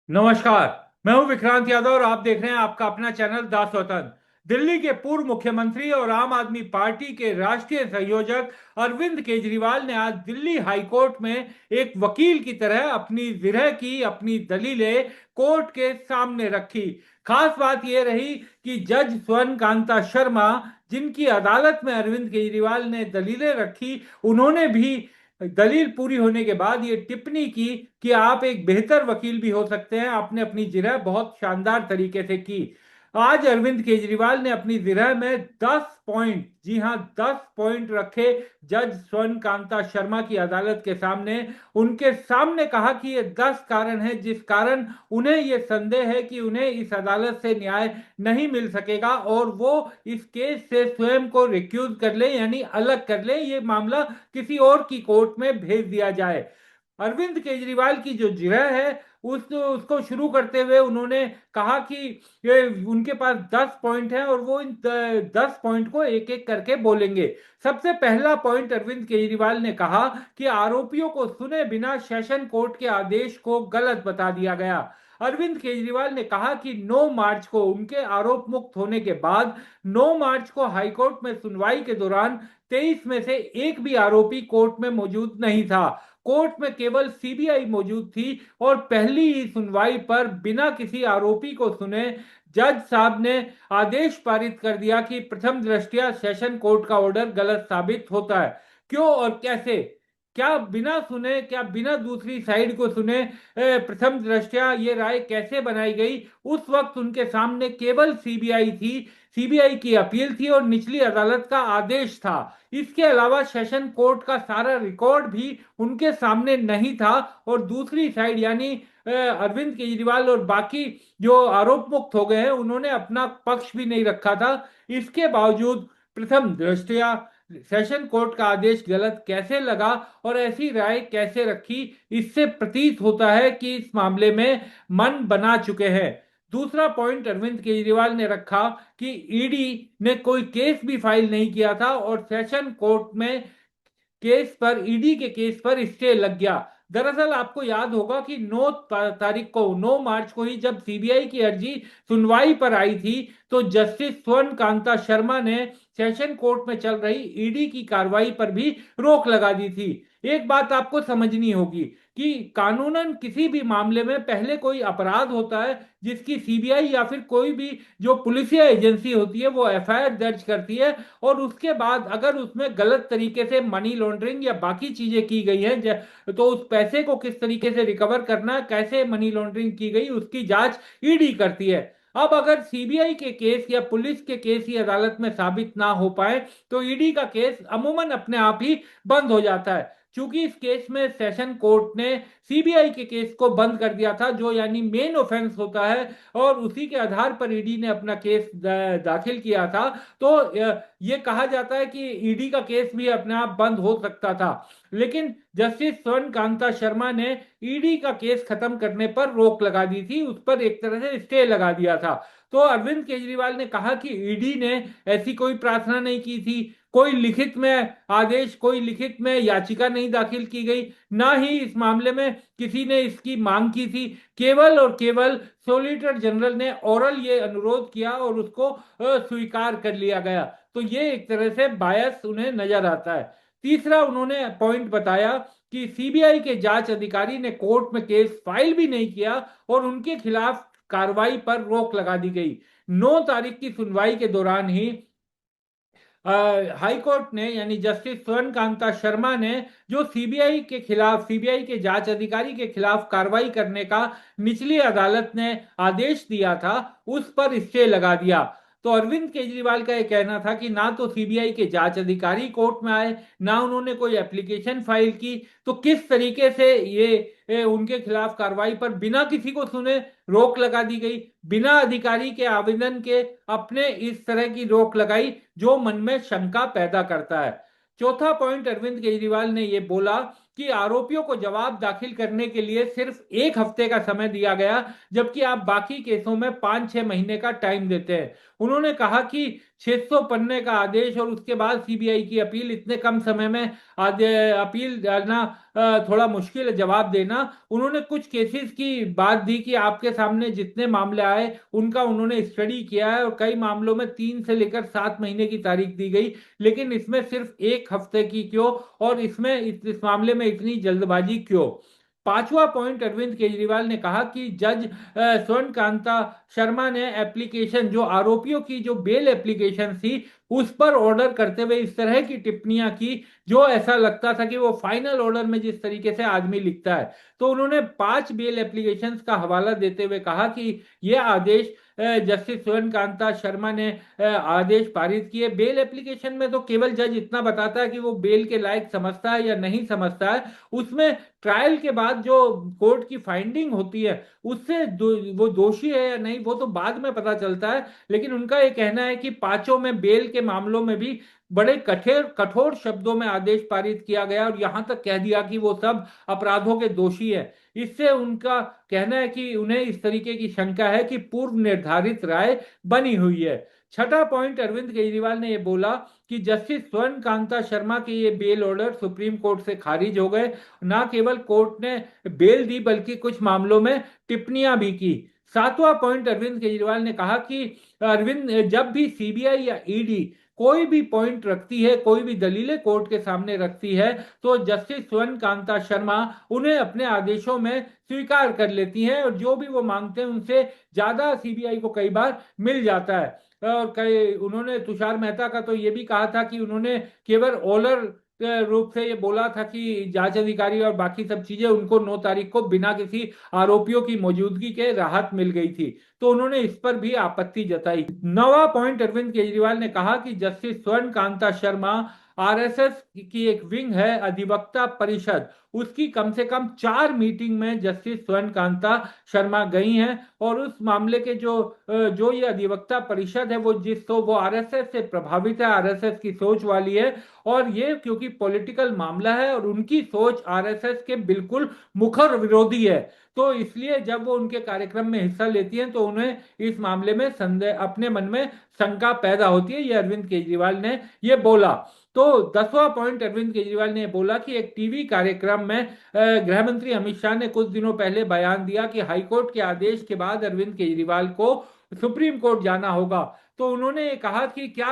नमस्कार। मैं हूं विक्रांत यादव और आप देख रहे हैं आपका अपना चैनल दास वतन। दिल्ली के पूर्व मुख्यमंत्री और आम आदमी पार्टी के राष्ट्रीय संयोजक अरविंद केजरीवाल ने आज दिल्ली हाई कोर्ट में एक वकील की तरह अपनी जिरह की अपनी दलीलें कोर्ट के सामने रखी। खास बात यह रही कि जज स्वर्ण कांता शर्मा, जिनकी अदालत में अरविंद केजरीवाल ने दलीलें रखी, उन्होंने भी दलील पूरी होने के बाद ये टिप्पणी की कि आप एक बेहतर वकील भी हो सकते हैं। आपने अपनी जिरह बहुत शानदार तरीके से की। आज अरविंद केजरीवाल ने अपनी जिरह में 10 पॉइंट, जी हां 10 पॉइंट रखे जज स्वर्ण कांता शर्मा की अदालत के सामने। उनके सामने कहा कि ये 10 कारण हैं जिस कारण उन्हें ये संदेह है कि उन्हें इस अदालत से न्याय नहीं मिल सकेगा और वो इस केस से स्वयं को रिक्यूज कर ले, यानी अलग कर ले, ये मामला किसी और की कोर्ट में भेज दिया जाए। अरविंद केजरीवाल की जो जिरह है उसको शुरू करते हुए उन्होंने कहा कि ये उनके पास 10 पॉइंट हैं और वो इन 10 पॉइंट को एक एक करके बोलेंगे। सबसे पहला पॉइंट अरविंद केजरीवाल ने कहा कि आरोपियों को सुने बिना सेशन कोर्ट के आदेश को गलत बता दिया गया। अरविंद केजरीवाल ने कहा कि 9 मार्च को उनके आरोप मुक्त होने के बाद 9 मार्च को हाईकोर्ट में सुनवाई के दौरान 23 में से एक भी आरोपी कोर्ट में मौजूद नहीं था। कोर्ट में केवल सीबीआई मौजूद थी और पहली ही सुनवाई पर बिना किसी आरोपी को सुने जज साहब ने आदेश पारित कर दिया कि प्रथम दृष्टया सेशन कोर्ट का ऑर्डर गलत साबित होता है। क्यों और कैसे? क्या बिना सुने, क्या बिना दूसरी साइड को सुने प्रथम दृष्टया ये राय कैसे बनाई गई? उस वक्त उनके सामने केवल सीबीआई थी, सीबीआई की अपील थी और निचली अदालत का आदेश था। इसके अलावा सेशन कोर्ट का सारा रिकॉर्ड भी उनके सामने नहीं था और दूसरी साइड यानी अरविंद केजरीवाल और बाकी जो आरोप मुक्त हो गए हैं उन्होंने अपना पक्ष भी नहीं रखा था। इसके बावजूद प्रथम दृष्टया सेशन कोर्ट का आदेश गलत कैसे लगा और ऐसी राय कैसे रखी, इससे प्रतीत होता है कि इस मामले में मन बना चुके हैं। दूसरा पॉइंट अरविंद केजरीवाल ने रखा कि ईडी ने कोई केस भी फाइल नहीं किया था और सेशन कोर्ट में केस पर, ईडी के केस पर स्टे लग गया। दरअसल आपको याद होगा कि 9 तारीख को, 9 मार्च को ही जब सीबीआई की अर्जी सुनवाई पर आई थी तो जस्टिस स्वर्ण कांता शर्मा ने सेशन कोर्ट में चल रही ईडी की कार्रवाई पर भी रोक लगा दी थी। एक बात आपको समझनी होगी कि कानूनन किसी भी मामले में पहले कोई अपराध होता है जिसकी सीबीआई या फिर कोई भी जो पुलिसिया एजेंसी होती है वो एफआईआर दर्ज करती है और उसके बाद अगर उसमें गलत तरीके से मनी लॉन्ड्रिंग या बाकी चीजें की गई हैं तो उस पैसे को किस तरीके से रिकवर करना, कैसे मनी लॉन्ड्रिंग की गई, उसकी जांच ईडी करती है। अब अगर सीबीआई के केस या पुलिस के केस ही अदालत में साबित ना हो पाए तो ईडी का केस अमूमन अपने आप ही बंद हो जाता है। चूंकि इस केस में सेशन कोर्ट ने सीबीआई के केस को बंद कर दिया था जो यानी मेन ऑफेंस होता है और उसी के आधार पर ईडी ने अपना केस दाखिल किया था, तो ये कहा जाता है कि ईडी का केस भी अपने आप बंद हो सकता था। लेकिन जस्टिस स्वर्ण कांता शर्मा ने ईडी का केस खत्म करने पर रोक लगा दी थी, उस पर एक तरह से स्टे लगा दिया था। तो अरविंद केजरीवाल ने कहा कि ईडी ने ऐसी कोई प्रार्थना नहीं की थी, कोई लिखित में आदेश, कोई लिखित में याचिका नहीं दाखिल की गई, ना ही इस मामले में किसी ने इसकी मांग की थी। केवल और केवल सॉलिसिटर जनरल ने ओरल ये अनुरोध किया और उसको स्वीकार कर लिया गया। तो ये एक तरह से बायस उन्हें नजर आता है। तीसरा उन्होंने पॉइंट बताया कि सीबीआई के जांच अधिकारी ने कोर्ट में केस फाइल भी नहीं किया और उनके खिलाफ कार्रवाई पर रोक लगा दी गई। 9 तारीख की सुनवाई के दौरान ही हाई कोर्ट ने यानी जस्टिस स्वर्ण कांता शर्मा ने जो सीबीआई के खिलाफ, सीबीआई के जांच अधिकारी के खिलाफ कार्रवाई करने का निचली अदालत ने आदेश दिया था उस पर स्टे लगा दिया। तो अरविंद केजरीवाल का यह कहना था कि ना तो सीबीआई के जांच अधिकारी कोर्ट में आए, ना उन्होंने कोई एप्लीकेशन फाइल की, तो किस तरीके से ये उनके खिलाफ कार्रवाई पर बिना किसी को सुने रोक लगा दी गई, बिना अधिकारी के आवेदन के अपने इस तरह की रोक लगाई जो मन में शंका पैदा करता है। चौथा पॉइंट अरविंद केजरीवाल ने यह बोला कि आरोपियों को जवाब दाखिल करने के लिए सिर्फ 1 हफ्ते का समय दिया गया जबकि आप बाकी केसों में 5-6 महीने का टाइम देते हैं। उन्होंने कहा कि 600 पन्ने का आदेश और उसके बाद सीबीआई की अपील, इतने कम समय में अपील डालना थोड़ा मुश्किल है, जवाब देना। उन्होंने कुछ केसेस की बात दी कि आपके सामने जितने मामले आए उनका उन्होंने स्टडी किया है, और कई मामलों में 3 से लेकर 7 महीने की तारीख दी गई, लेकिन इसमें सिर्फ 1 हफ्ते की क्यों, और इसमें इस मामले में इतनी जल्दबाजी क्यों। पांचवा पॉइंट, अरविंद केजरीवाल ने कहा कि जज स्वर्ण कांता शर्मा ने एप्लीकेशन, जो आरोपियों की जो बेल एप्लीकेशन थी, उस पर ऑर्डर करते हुए इस तरह की टिप्पणियां की जो ऐसा लगता था कि वो फाइनल ऑर्डर में जिस तरीके से आदमी लिखता है। तो उन्होंने 5 बेल एप्लीकेशंस का हवाला देते हुए कहा कि यह आदेश जस्टिस स्वर्ण कांता शर्मा ने आदेश पारित किए। बेल एप्लीकेशन में तो केवल जज इतना बताता है कि वो बेल के लायक समझता है या नहीं समझता है। उसमें ट्रायल के बाद जो कोर्ट की फाइंडिंग होती है उससे वो दोषी है या नहीं वो तो बाद में पता चलता है। लेकिन उनका ये कहना है कि पांचों में बेल के मामलों में भी बड़े कठोर कठोर शब्दों में आदेश पारित किया गया और यहां तक कह दिया कि वो सब अपराधों के दोषी है। इससे उनका कहना है कि उन्हें इस तरीके की शंका है कि पूर्व निर्धारित राय बनी हुई है। छठा पॉइंट, अरविंद केजरीवाल ने यह बोला कि जस्टिस स्वर्ण कांता शर्मा के ये बेल ऑर्डर सुप्रीम कोर्ट से खारिज हो गए। ना केवल कोर्ट ने बेल दी बल्कि कुछ मामलों में टिप्पणियां भी की। सातवां पॉइंट, अरविंद केजरीवाल ने कहा कि अरविंद, जब भी सीबीआई या ईडी कोई भी पॉइंट रखती है, कोई भी दलीलें कोर्ट के सामने रखती है, तो जस्टिस स्वर्ण कांता शर्मा उन्हें अपने आदेशों में स्वीकार कर लेती हैं, और जो भी वो मांगते हैं उनसे ज्यादा सीबीआई को कई बार मिल जाता है। और कई उन्होंने तुषार मेहता का तो ये भी कहा था कि उन्होंने केवल ओलर रूप से ये बोला था कि जांच अधिकारी और बाकी सब चीजें उनको 9 तारीख को बिना किसी आरोपियों की मौजूदगी के राहत मिल गई थी, तो उन्होंने इस पर भी आपत्ति जताई। नवा पॉइंट, अरविंद केजरीवाल ने कहा कि जस्टिस स्वर्ण कांता शर्मा आरएसएस की एक विंग है, अधिवक्ता परिषद, उसकी कम से कम 4 मीटिंग में जस्टिस स्वर्ण कांता शर्मा गई हैं, और उस मामले के जो ये अधिवक्ता परिषद है वो आरएसएस से प्रभावित है, आरएसएस की सोच वाली है, और ये क्योंकि पॉलिटिकल मामला है और उनकी सोच आरएसएस के बिल्कुल मुखर विरोधी है, तो इसलिए जब वो उनके कार्यक्रम में हिस्सा लेती हैं तो उन्हें इस मामले में संदेह, अपने मन में शंका पैदा होती है। ये अरविंद केजरीवाल ने ये बोला। तो 10वां पॉइंट, अरविंद केजरीवाल ने बोला कि एक टीवी कार्यक्रम में गृह मंत्री अमित शाह ने कुछ दिनों पहले बयान दिया कि हाईकोर्ट के आदेश के बाद अरविंद केजरीवाल को सुप्रीम कोर्ट जाना होगा। तो उन्होंने ये कहा कि क्या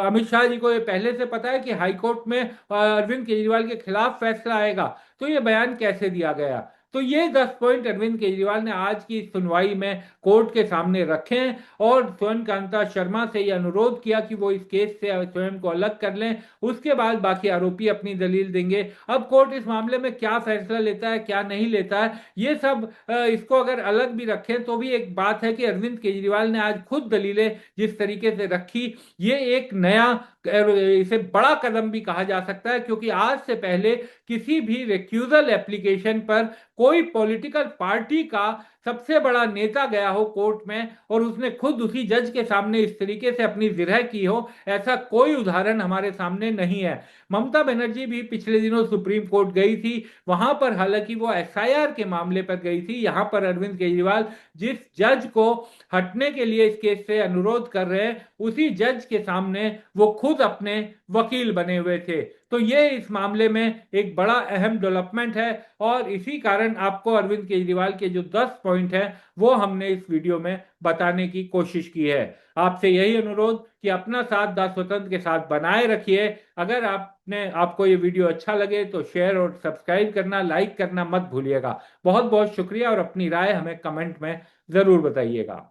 अमित शाह जी को ये पहले से पता है कि हाईकोर्ट में अरविंद केजरीवाल के खिलाफ फैसला आएगा, तो ये बयान कैसे दिया गया। तो ये 10 पॉइंट अरविंद केजरीवाल ने आज की सुनवाई में कोर्ट के सामने रखे हैं, और स्वर्ण कांता शर्मा से ये अनुरोध किया कि वो इस केस से स्वयं को अलग कर लें, उसके बाद बाकी आरोपी अपनी दलील देंगे। अब कोर्ट इस मामले में क्या फैसला लेता है क्या नहीं लेता है ये सब, इसको अगर अलग भी रखें तो भी एक बात है कि अरविंद केजरीवाल ने आज खुद दलीलें जिस तरीके से रखी, ये एक नया, इसे बड़ा कदम भी कहा जा सकता है, क्योंकि आज से पहले किसी भी रिक्यूजल एप्लीकेशन पर कोई पॉलिटिकल पार्टी का सबसे बड़ा नेता गया हो कोर्ट में और उसने खुद उसी जज के सामने इस तरीके से अपनी जिरह की हो, ऐसा कोई उदाहरण हमारे सामने नहीं है। ममता बनर्जी भी पिछले दिनों सुप्रीम कोर्ट गई थी, वहां पर हालांकि वो एसआईआर के मामले पर गई थी। यहां पर अरविंद केजरीवाल जिस जज को हटने के लिए इस केस से अनुरोध कर रहे हैं, उसी जज के सामने वो खुद अपने वकील बने हुए थे। तो ये इस मामले में एक बड़ा अहम डेवलपमेंट है, और इसी कारण आपको अरविंद केजरीवाल के जो 10 पॉइंट हैं वो हमने इस वीडियो में बताने की कोशिश की है। आपसे यही अनुरोध कि अपना साथ दास स्वतंत्र के साथ बनाए रखिए। अगर आपको ये वीडियो अच्छा लगे तो शेयर और सब्सक्राइब करना, लाइक करना मत भूलिएगा। बहुत बहुत शुक्रिया, और अपनी राय हमें कमेंट में जरूर बताइएगा।